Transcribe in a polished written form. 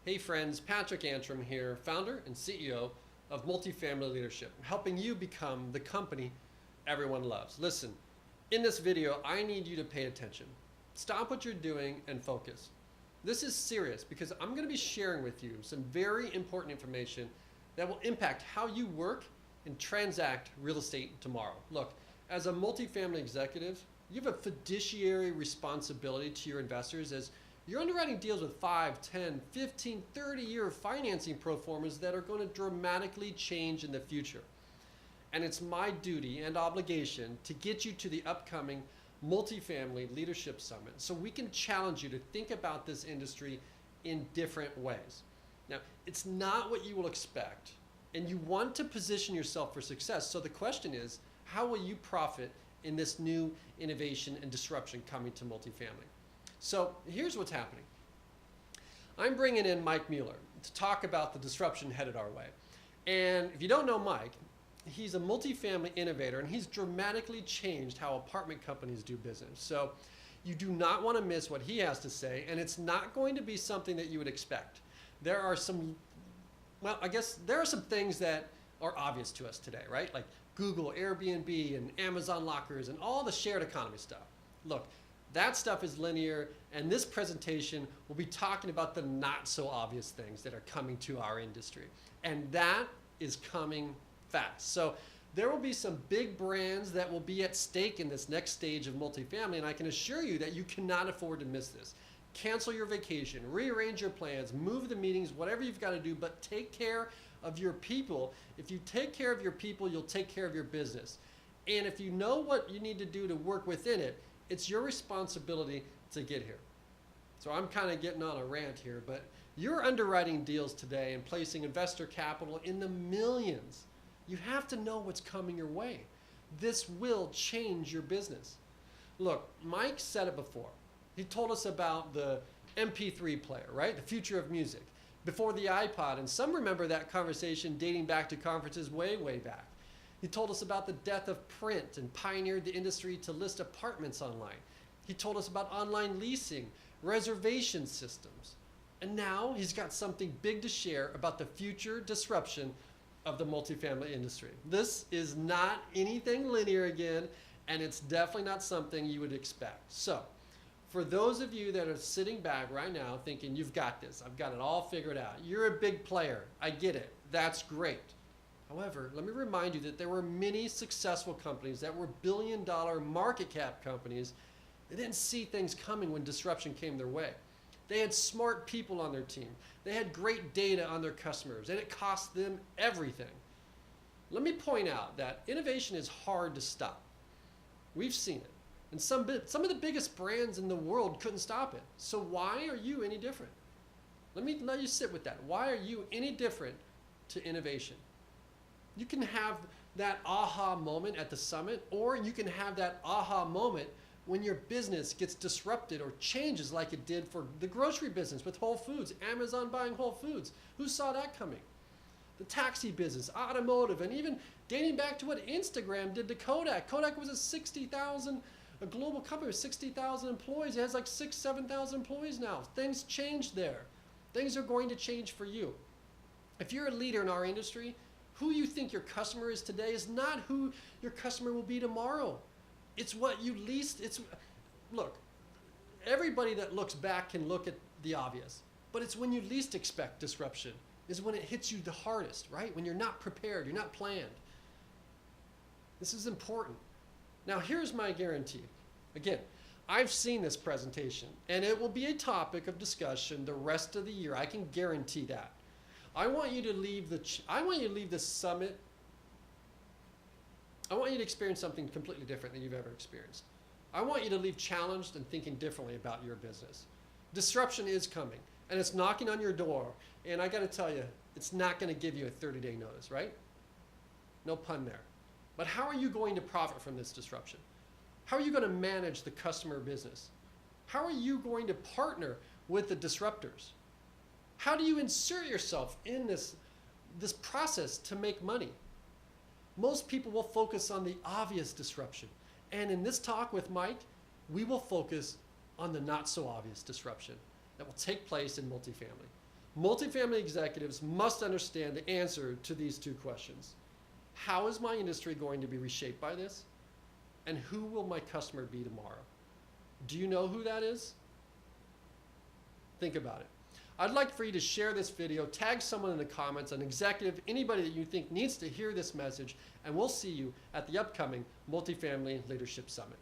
Hey friends, Patrick Antrim here, founder and CEO of Multifamily Leadership, helping you become the company everyone loves. Listen, in this video, I need you to pay attention. Stop what you're doing and focus. This is serious because I'm going to be sharing with you some very important information that will impact how you work and transact real estate tomorrow. Look, as a multifamily executive, you have a fiduciary responsibility to your investors as you're underwriting deals with 5, 10, 15, 30-year financing proformas that are going to dramatically change in the future. And it's my duty and obligation to get you to the upcoming Multifamily Leadership Summit so we can challenge you to think about this industry in different ways. Now, it's not what you will expect, and you want to position yourself for success. So the question is, how will you profit in this new innovation and disruption coming to multifamily? So here's what's happening. I'm bringing in Mike Mueller to talk about the disruption headed our way. And if you don't know Mike, he's a multifamily innovator and he's dramatically changed how apartment companies do business. So you do not want to miss what he has to say, and it's not going to be something that you would expect. There are some, well, I guess there are some things that are obvious to us today, right? Like Google, Airbnb, and Amazon lockers, and all the shared economy stuff. Look, that stuff is linear, and this presentation will be talking about the not so obvious things that are coming to our industry. And that is coming fast. So there will be some big brands that will be at stake in this next stage of multifamily, and I can assure you that you cannot afford to miss this. Cancel your vacation, rearrange your plans, move the meetings, whatever you've got to do, but take care of your people. If you take care of your people, you'll take care of your business. And if you know what you need to do to work within it, it's your responsibility to get here. So I'm kind of getting on a rant here, but you're underwriting deals today and placing investor capital in the millions. You have to know what's coming your way. This will change your business. Look, Mike said it before. He told us about the MP3 player, right? The future of music. Before the iPod, and some remember that conversation dating back to conferences way, way back. He told us about the death of print and pioneered the industry to list apartments online. He told us about online leasing, reservation systems. And now he's got something big to share about the future disruption of the multifamily industry. This is not anything linear again, and it's definitely not something you would expect. So, for those of you that are sitting back right now thinking, you've got this, I've got it all figured out, you're a big player, I get it, that's great. However, let me remind you that there were many successful companies that were billion-dollar market cap companies that didn't see things coming when disruption came their way. They had smart people on their team. They had great data on their customers, and it cost them everything. Let me point out that innovation is hard to stop. We've seen it. And some of the biggest brands in the world couldn't stop it. So why are you any different? Let you sit with that. Why are you any different to innovation? You can have that aha moment at the summit, or you can have that aha moment when your business gets disrupted or changes like it did for the grocery business with Whole Foods, Amazon buying Whole Foods. Who saw that coming? The taxi business, automotive, and even dating back to what Instagram did to Kodak. Kodak was a global company with 60,000 employees. It has like 6,000, 7,000 employees now. Things changed there. Things are going to change for you. If you're a leader in our industry, who you think your customer is today is not who your customer will be tomorrow. It's what you least, look, everybody that looks back can look at the obvious, but it's when you least expect disruption is when it hits you the hardest, right? When you're not prepared, you're not planned. This is important. Now here's my guarantee. Again, I've seen this presentation and it will be a topic of discussion the rest of the year. I can guarantee that. I want you to leave this summit. I want you to experience something completely different than you've ever experienced. I want you to leave challenged and thinking differently about your business. Disruption is coming and it's knocking on your door. And I got to tell you, it's not going to give you a 30-day notice, right? No pun there. But how are you going to profit from this disruption? How are you going to manage the customer business? How are you going to partner with the disruptors? How do you insert yourself in this process to make money? Most people will focus on the obvious disruption. And in this talk with Mike, we will focus on the not so obvious disruption that will take place in multifamily. Multifamily executives must understand the answer to these two questions. How is my industry going to be reshaped by this? And who will my customer be tomorrow? Do you know who that is? Think about it. I'd like for you to share this video, tag someone in the comments, an executive, anybody that you think needs to hear this message, and we'll see you at the upcoming Multifamily Leadership Summit.